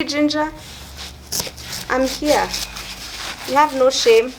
Ginger, I'm here. You have no shame.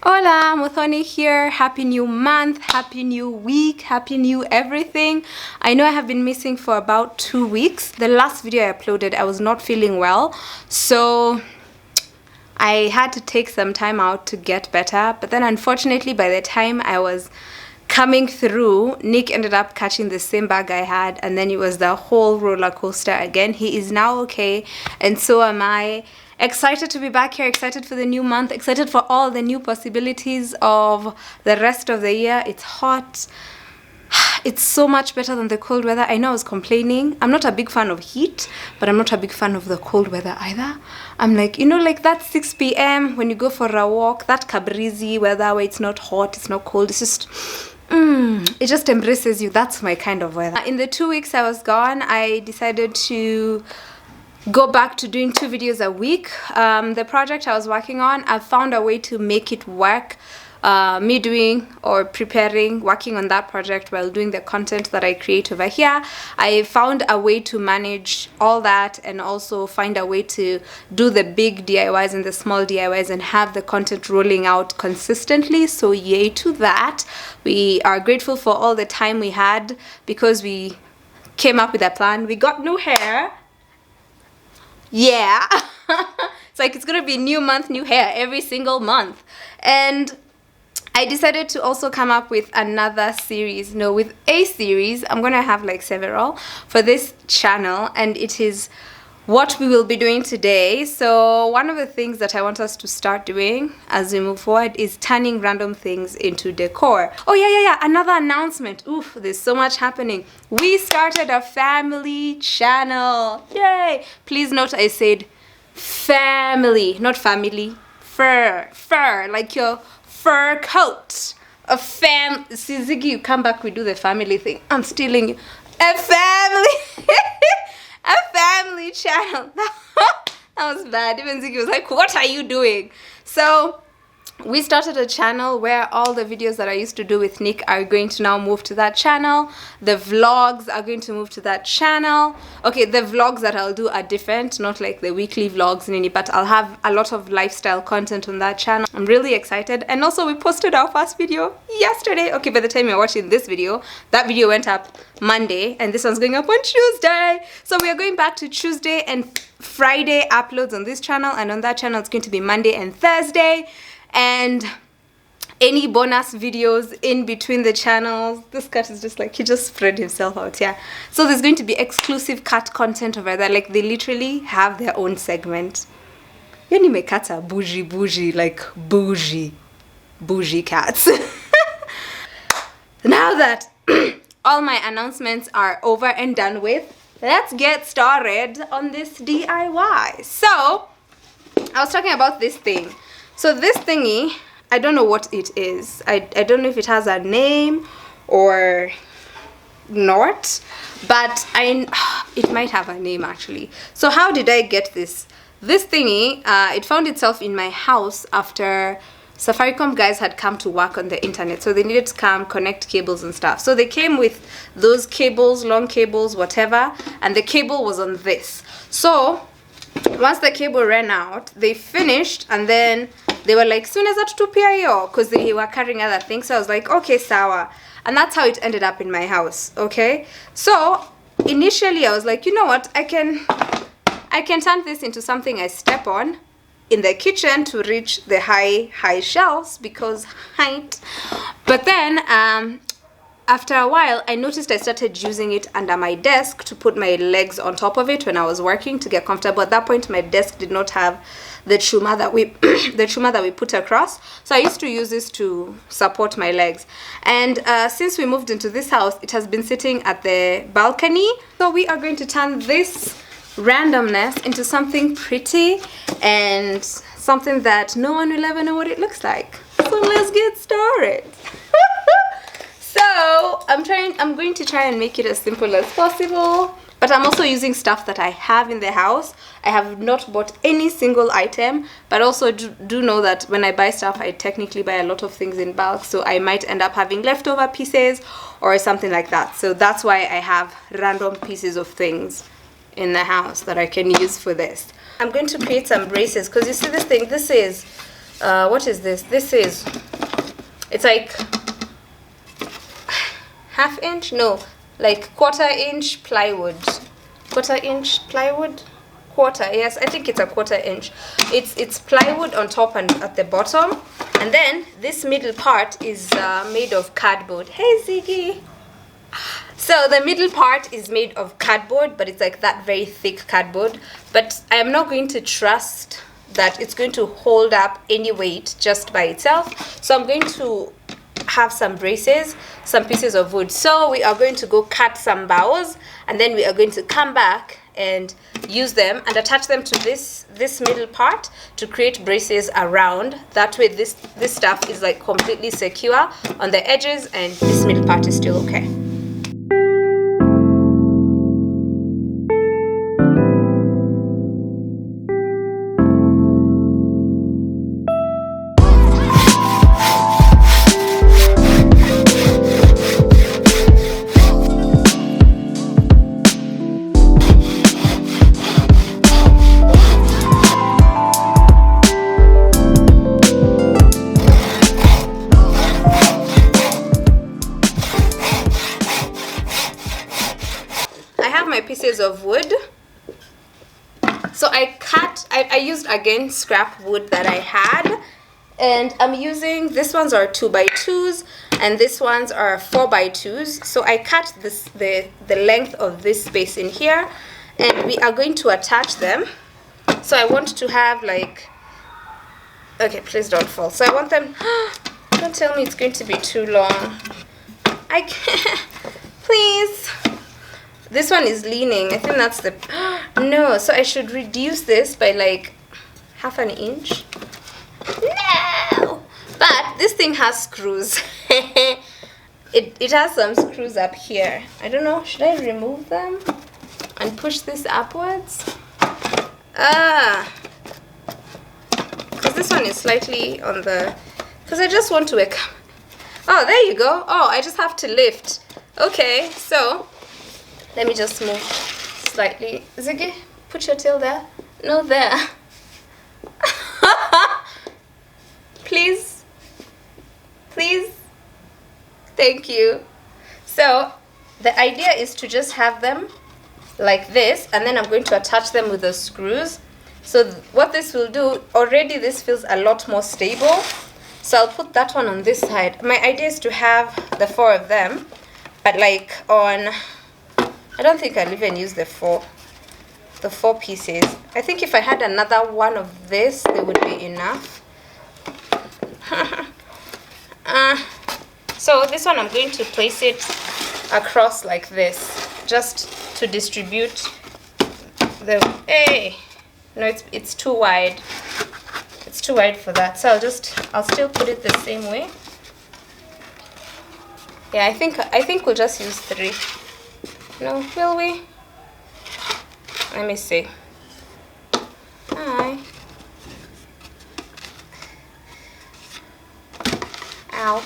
Hola, Muthoni here. Happy new month, happy new week, happy new everything. I know I have been missing for about 2 weeks. The last video I uploaded, I was not feeling well, so I had to take some time out to get better. But then unfortunately, by the time I was coming through, Nick ended up catching the same bug I had, and then it was the whole roller coaster again. He is now okay, and so am I. Excited to be back here, excited for the new month, excited for all the new possibilities of the rest of the year. It's hot. It's so much better than the cold weather. I know I was complaining. I'm not a big fan of heat, but I'm not a big fan of the cold weather either. I'm like, you know, like that 6 p.m. when you go for a walk, that Cabrizi weather where it's not hot, it's not cold, it's just... it just embraces you. That's my kind of weather. In the 2 weeks I was gone, I decided to go back to doing 2 videos a week. The project I was working on, I found a way to make it work. Me doing or preparing, working on that project while doing the content that I create over here. I found a way to manage all that and also find a way to do the big DIYs and the small DIYs and have the content rolling out consistently. So yay to that. We are grateful for all the time we had because we came up with a plan. We got new hair. Yeah. It's like it's gonna be new month, new hair every single month. And I decided to also come up with another series, with a series. I'm gonna have like several for this channel, and it is what we will be doing today. So one of the things that I want us to start doing as we move forward is turning random things into decor. Oh yeah, another announcement. Oof, there's so much happening. We started a family channel. Yay! Please note I said family, not family. Fur, like your fur coat. A See, Ziggy, you come back, we do the family thing. I'm stealing you. A family a family channel. That was bad. Even Ziggy was like, what are you doing? So we started a channel where all the videos that I used to do with Nick are going to now move to that channel. The vlogs are going to move to that channel. Okay, the vlogs that I'll do are different, not like the weekly vlogs, but I'll have a lot of lifestyle content on that channel. I'm really excited. And also we posted our first video yesterday. Okay, by the time you're watching this video, that video went up Monday and this one's going up on Tuesday. So we are going back to Tuesday and Friday uploads on this channel, and on that channel it's going to be Monday and Thursday. And any bonus videos in between the channels. This cat is just like, he just spread himself out here. So there's going to be exclusive cat content over there. Like they literally have their own segment. Yani my cats are bougie, like bougie cats. Now that all my announcements are over and done with, let's get started on this DIY. So I was talking about this thing. So this thingy, I don't know what it is. I don't know if it has a name or not, but it might have a name actually. So how did I get this? This thingy, it found itself in my house after Safaricom guys had come to work on the internet. So they needed to come connect cables and stuff. So they came with those cables, long cables, whatever, and the cable was on this. So once the cable ran out, they finished, and then they were like, soon as that to PIO, because they were carrying other things. So I was like, okay, sawa. And that's how it ended up in my house. Okay, so initially I was like, you know what, I can turn this into something I step on in the kitchen to reach the high shelves, because height. But then after a while, I noticed I started using it under my desk to put my legs on top of it when I was working to get comfortable. At that point, my desk did not have the chuma that we put across. So I used to use this to support my legs. And since we moved into this house, it has been sitting at the balcony. So we are going to turn this randomness into something pretty and something that no one will ever know what it looks like. So let's get started. So I'm going to try and make it as simple as possible. But I'm also using stuff that I have in the house. I have not bought any single item, but also do know that when I buy stuff, I technically buy a lot of things in bulk, so I might end up having leftover pieces or something like that. So that's why I have random pieces of things in the house that I can use for this. I'm going to create some braces, because you see this thing, this is what is this? This is, it's like half inch, no, like quarter-inch plywood. Quarter-inch plywood? Quarter, yes, I think it's a quarter-inch. It's plywood on top and at the bottom, and then this middle part is made of cardboard. Hey Ziggy! So the middle part is made of cardboard, but it's like that very thick cardboard. But I am not going to trust that it's going to hold up any weight just by itself. So I'm going to have some braces, some pieces of wood. So we are going to go cut some boughs, and then we are going to come back and use them and attach them to this middle part to create braces around. That way this stuff is like completely secure on the edges, and this middle part is still okay. Pieces of wood. So I used again scrap wood that I had, and I'm using, this ones are 2x2s and this ones are 4x2s. So I cut the length of this space in here, and we are going to attach them. So I want to have like, okay, please don't fall. So I want them, don't tell me it's going to be too long. I can't, please. This one is leaning. I think that's the, no, so I should reduce this by like half an inch. No! But this thing has screws. It has some screws up here. I don't know, should I remove them and push this upwards? Because this one is slightly on the, because I just want to, oh, there you go. Oh, I just have to lift. Okay, so let me just move slightly. Ziggy, put your tail there. No, there. Please. Please. Thank you. So the idea is to just have them like this, and then I'm going to attach them with the screws. So what this will do, already this feels a lot more stable. So I'll put that one on this side. My idea is to have the 4 of them, but like on, I don't think I'll even use the four pieces. I think if I had another one of this, they would be enough. So this one, I'm going to place it across like this, just to distribute the, hey, no, it's too wide. It's too wide for that. So I'll still put it the same way. Yeah, I think we'll just use 3. No, will we? Let me see. Hi. Ow.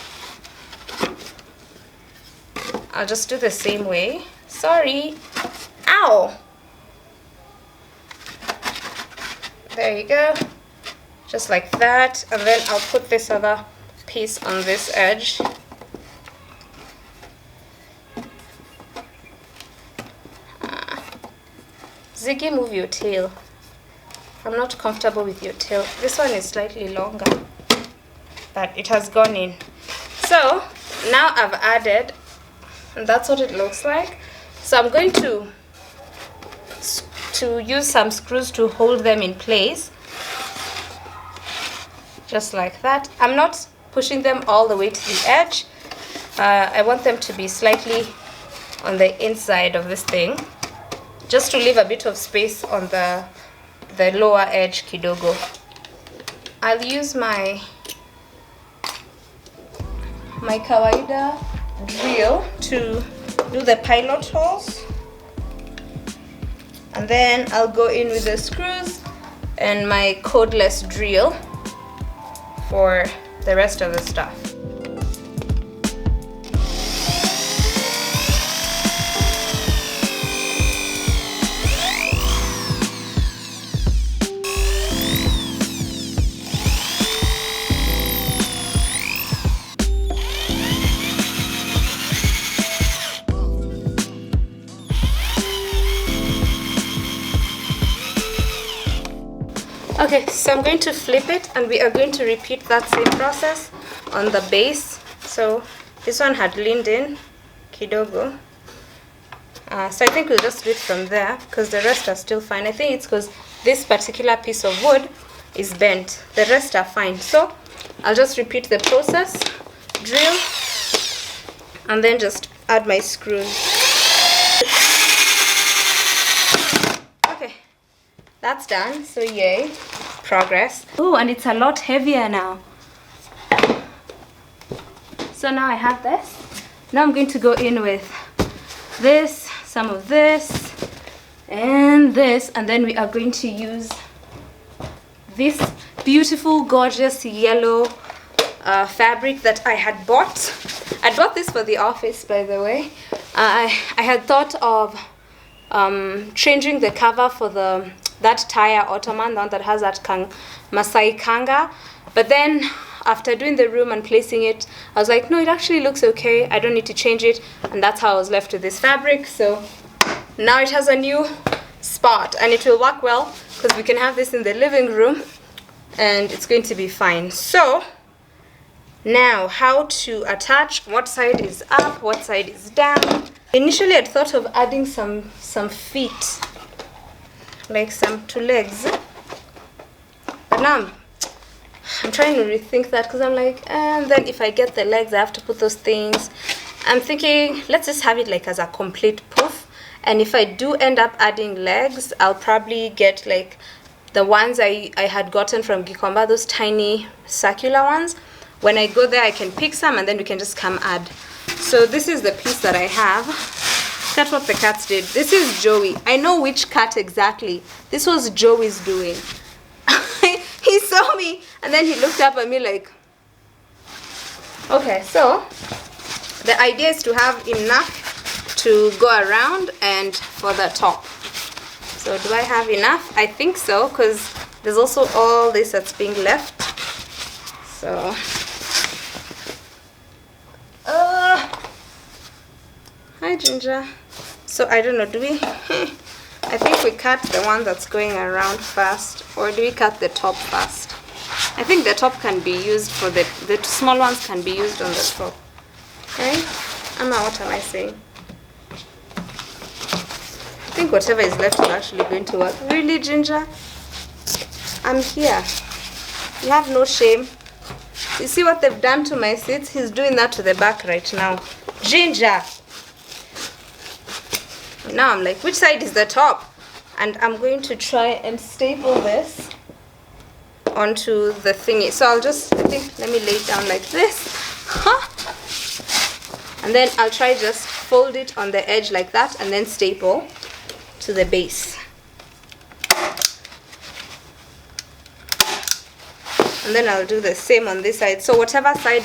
I'll just do the same way. Sorry. Ow. There you go. Just like that. And then I'll put this other piece on this edge. Ziggy, move your tail. I'm not comfortable with your tail. This one is slightly longer, but it has gone in. So now I've added, and that's what it looks like. So I'm going to use some screws to hold them in place, just like that. I'm not pushing them all the way to the edge. I want them to be slightly on the inside of this thing, just to leave a bit of space on the lower edge kidogo. I'll use my kawaida drill to do the pilot holes. And then I'll go in with the screws and my codeless drill for the rest of the stuff. Okay, so I'm going to flip it and we are going to repeat that same process on the base. So this one had leaned in kidogo. So I think we'll just do it from there because the rest are still fine. I think it's because this particular piece of wood is bent. The rest are fine. So I'll just repeat the process, drill, and then just add my screws. Okay, that's done. So yay, progress. Oh, and it's a lot heavier now. So now I have this. Now I'm going to go in with this, some of this, and this, and then we are going to use this beautiful, gorgeous yellow fabric that I had bought. I bought this for the office, by the way. I had thought of changing the cover for that tire ottoman, the one that has that Masai kanga, but then after doing the room and placing it, I was like, no, it actually looks okay, I don't need to change it, and that's how I was left with this fabric. So now it has a new spot and it will work well because we can have this in the living room and it's going to be fine. So now how to attach, what side is up, what side is down. Initially I'd thought of adding some feet, like some 2 legs, but now I'm trying to rethink that because I'm like, and then if I get the legs I have to put those things. I'm thinking let's just have it like as a complete poof, and if I do end up adding legs I'll probably get like the ones I had gotten from Gikomba, those tiny circular ones. When I go there I can pick some and then we can just come add. So this is the piece that I have. That's what the cats did. This is Joey. I know which cat exactly. This was Joey's doing. He saw me and then he looked up at me like, okay, so the idea is to have enough to go around and for the top. So do I have enough? I think so, because there's also all this that's being left. So hi Ginger. So I don't know, do we I think we cut the one that's going around first, or do we cut the top first? I think the top can be used for the small ones can be used on the top. Okay? Amma, what am I saying? I think whatever is left is actually going to work. Really, Ginger? I'm here. You have no shame. You see what they've done to my seats? He's doing that to the back right now. Ginger! Now I'm like, which side is the top? And I'm going to try and staple this onto the thingy. So I'll just, I think, let me lay it down like this. And then I'll try just fold it on the edge like that and then staple to the base. And then I'll do the same on this side. So whatever side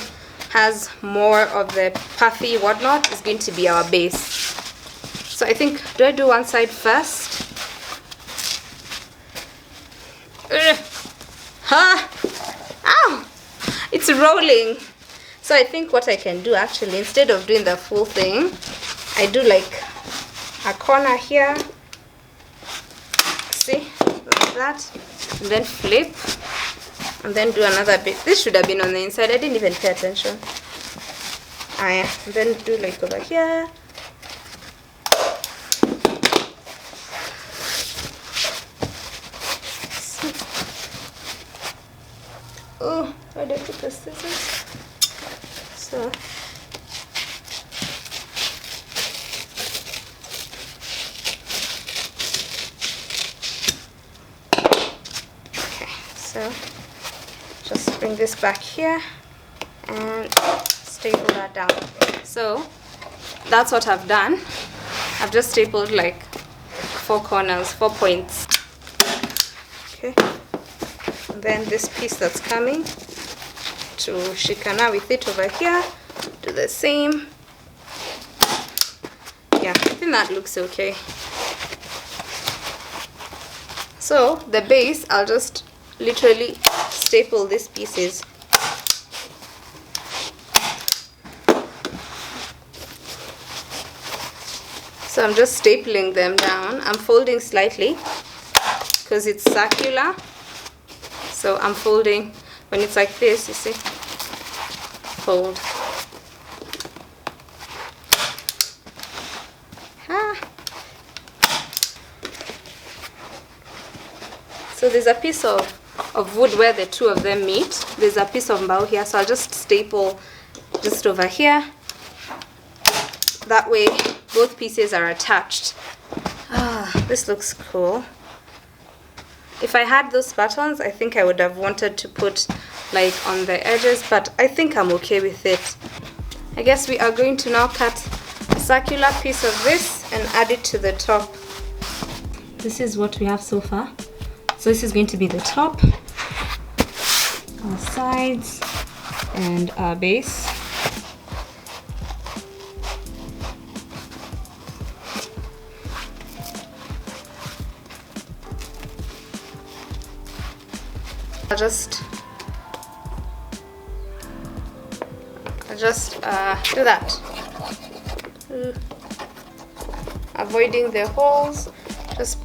has more of the puffy whatnot is going to be our base. So I think, do I do one side first? Ow! It's rolling. So I think what I can do actually, instead of doing the full thing, I do like a corner here. See? Like that. And then flip. And then do another bit. This should have been on the inside. I didn't even pay attention. And then do like over here. Oh, where did I put the scissors? So okay, so just bring this back here and staple that down. So that's what I've done. I've just stapled like 4 corners, 4 points. Okay, and then this piece that's coming to shikana with it over here, do the same. Yeah, I think that looks okay. So the base, I'll just literally staple these pieces. So I'm just stapling them down. I'm folding slightly because it's circular. So I'm folding when it's like this, you see. Fold. So there's a piece of wood where the two of them meet. There's a piece of mbao here, so I'll just staple just over here. That way both pieces are attached. This looks cool. If I had those buttons, I think I would have wanted to put like on the edges, but I think I'm okay with it. I guess we are going to now cut a circular piece of this and add it to the top. This is what we have so far. So this is going to be the top, our sides, and our base. I'll just do that. Avoiding the holes, just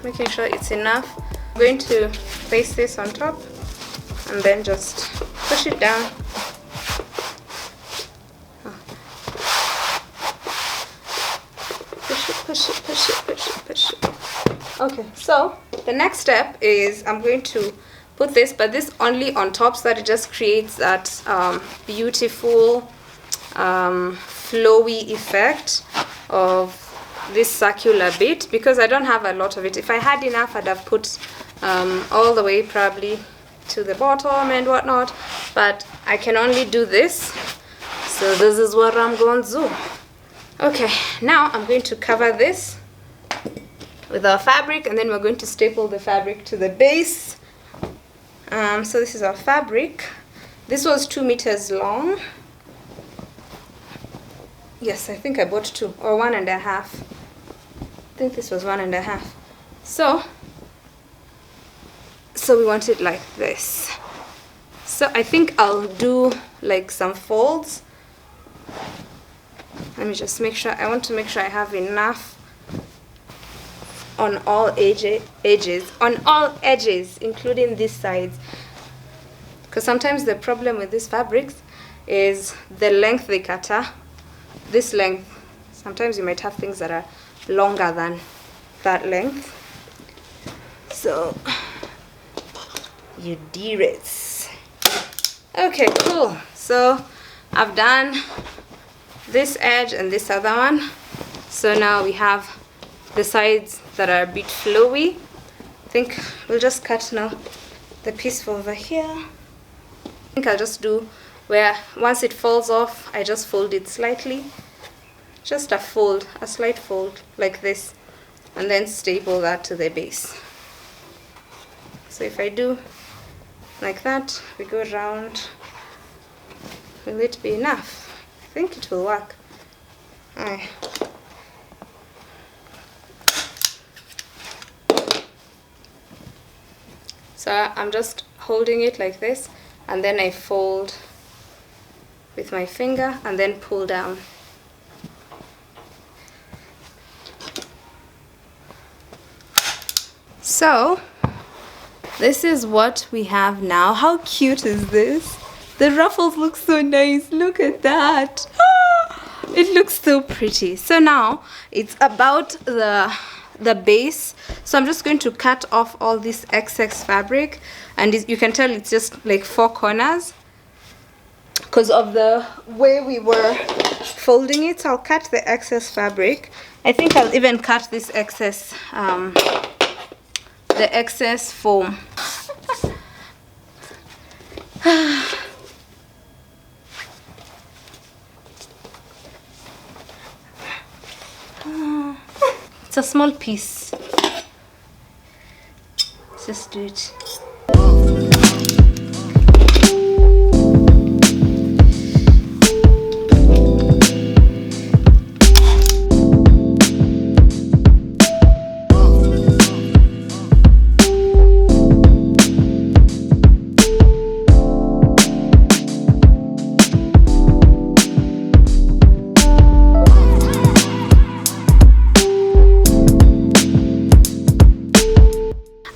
making sure it's enough. I'm going to place this on top and then just push it down. Push it. Okay, so the next step is I'm going to put this, but this only on top so that it just creates that beautiful flowy effect of this circular bit, because I don't have a lot of it. If I had enough, I'd have put all the way probably to the bottom and whatnot, but I can only do this, so this is what I'm going to do. Okay, now I'm going to cover this with our fabric, and then we're going to staple the fabric to the base. So this is our fabric. This was 2 meters long. Yes, I think I bought 2 or 1.5. I think this was 1.5. So we want it like this. So I think I'll do like some folds. Let me just make sure. I want to make sure I have enough on all edges, including these sides, because sometimes the problem with these fabrics is the length they cut. This length, sometimes you might have things that are longer than that length, so you de-ritz. Okay, cool. So I've done this edge and this other one, so now we have the sides that are a bit flowy. I think we'll just cut now the piece over here. I think I'll just do where once it falls off, I just fold it slightly, just a fold, a slight fold like this, and then staple that to the base. So if I do like that, we go around. Will it be enough? I think it will work. Aye. So I'm just holding it like this, and then I fold with my finger and then pull down. So this is what we have now. How cute is this? The ruffles look so nice. Look at that. It looks so pretty. So now it's about the base, so I'm just going to cut off all this excess fabric, and you can tell it's just like 4 corners because of the way we were folding it. So I'll cut the excess fabric. I think I'll even cut this excess the excess foam. It's a small piece. just do it.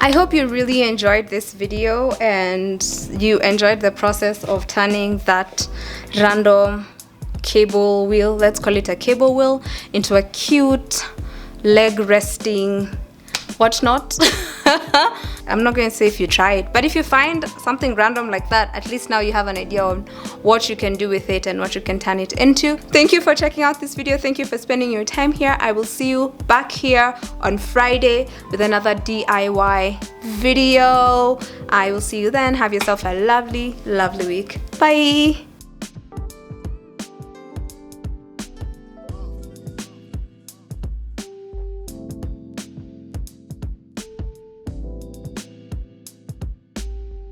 I hope you really enjoyed this video and you enjoyed the process of turning that random cable wheel, let's call it a cable wheel, into a cute leg resting whatnot. I'm not going to say if you try it, but if you find something random like that, at least now you have an idea on what you can do with it and what you can turn it into. Thank you for checking out this video. Thank you for spending your time here. I will see you back here on Friday with another DIY video. I will see you then. Have yourself a lovely, lovely week. Bye.